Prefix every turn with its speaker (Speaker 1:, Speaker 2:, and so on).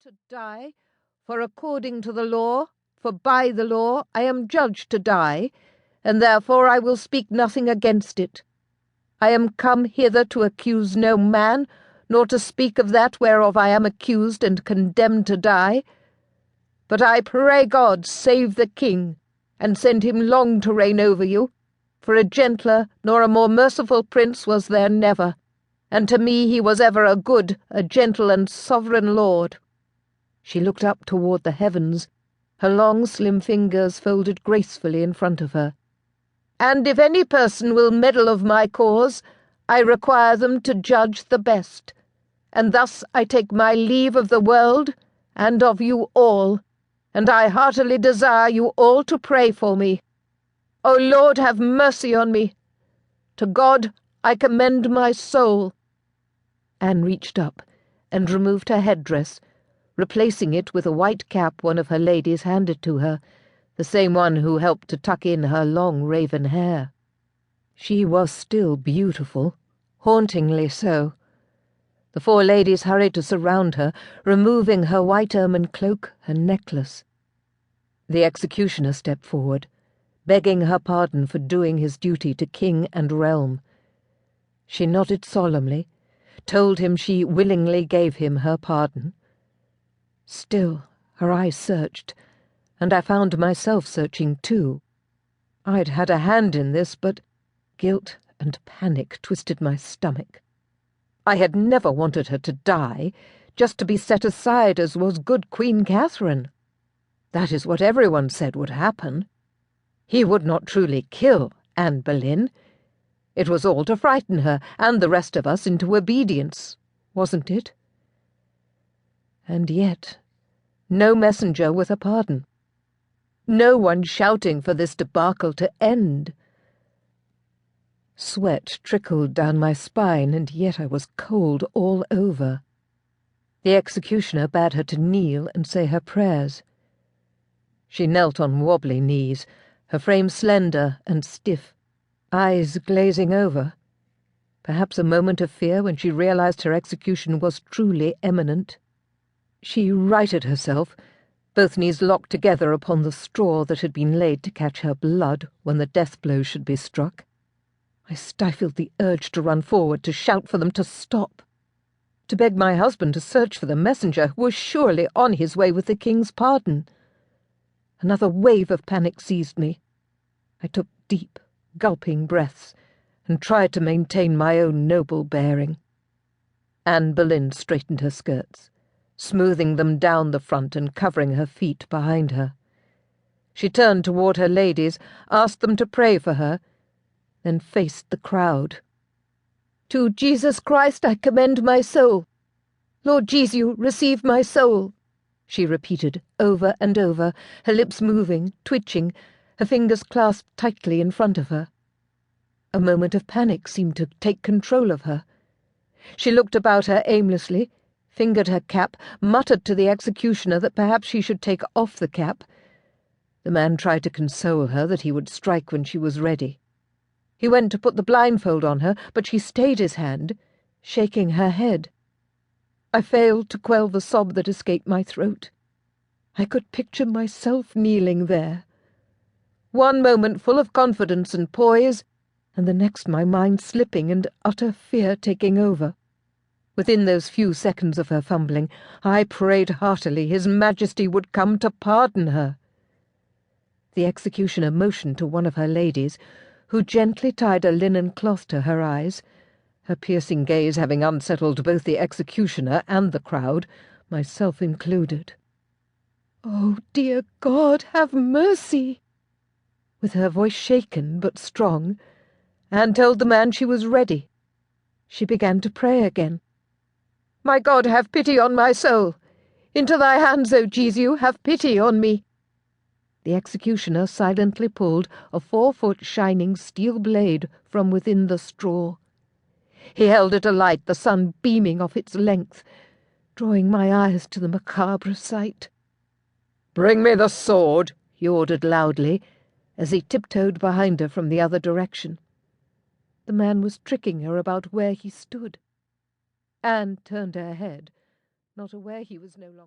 Speaker 1: to die, for according to the law, for by the law I am judged to die, and therefore I will speak nothing against it. I am come hither to accuse no man, nor to speak of that whereof I am accused and condemned to die. But I pray God save the king, and send him long to reign over you, for a gentler nor a more merciful prince was there never, and to me he was ever a good, a gentle and sovereign lord." She looked up toward the heavens, her long slim fingers folded gracefully in front of her. "And if any person will meddle of my cause, I require them to judge the best, and thus I take my leave of the world and of you all, and I heartily desire you all to pray for me. O Lord, have mercy on me. To God I commend my soul." Anne reached up and removed her headdress, replacing it with a white cap one of her ladies handed to her, the same one who helped to tuck in her long raven hair. She was still beautiful, hauntingly so. The four ladies hurried to surround her, removing her white ermine cloak and necklace. The executioner stepped forward, begging her pardon for doing his duty to king and realm. She nodded solemnly, told him she willingly gave him her pardon. Still, her eyes searched, and I found myself searching too. I'd had a hand in this, but guilt and panic twisted my stomach. I had never wanted her to die, just to be set aside as was good Queen Catherine. That is what everyone said would happen. He would not truly kill Anne Boleyn. It was all to frighten her and the rest of us into obedience, wasn't it? And yet, no messenger with a pardon. No one shouting for this debacle to end. Sweat trickled down my spine, and yet I was cold all over. The executioner bade her to kneel and say her prayers. She knelt on wobbly knees, her frame slender and stiff, eyes glazing over. Perhaps a moment of fear when she realized her execution was truly imminent. She righted herself, both knees locked together upon the straw that had been laid to catch her blood when the death blow should be struck. I stifled the urge to run forward, to shout for them to stop, to beg my husband to search for the messenger who was surely on his way with the king's pardon. Another wave of panic seized me. I took deep, gulping breaths and tried to maintain my own noble bearing. Anne Boleyn straightened her skirts, smoothing them down the front and covering her feet behind her. She turned toward her ladies, asked them to pray for her, then faced the crowd. "To Jesus Christ I commend my soul. Lord Jesu, receive my soul," she repeated over and over, her lips moving, twitching, her fingers clasped tightly in front of her. A moment of panic seemed to take control of her. She looked about her aimlessly, fingered her cap, muttered to the executioner that perhaps she should take off the cap. The man tried to console her that he would strike when she was ready. He went to put the blindfold on her, but she stayed his hand, shaking her head. I failed to quell the sob that escaped my throat. I could picture myself kneeling there. One moment full of confidence and poise, and the next my mind slipping and utter fear taking over. Within those few seconds of her fumbling, I prayed heartily His Majesty would come to pardon her. The executioner motioned to one of her ladies, who gently tied a linen cloth to her eyes, her piercing gaze having unsettled both the executioner and the crowd, myself included. "Oh, dear God, have mercy!" With her voice shaken but strong, Anne told the man she was ready. She began to pray again. "My God, have pity on my soul! Into thy hands, O Jesu, have pity on me!" The executioner silently pulled a 4-foot shining steel blade from within the straw. He held it alight, the sun beaming off its length, drawing my eyes to the macabre sight. "Bring me the sword," he ordered loudly, as he tiptoed behind her from the other direction. The man was tricking her about where he stood. Anne turned her head, not aware he was no longer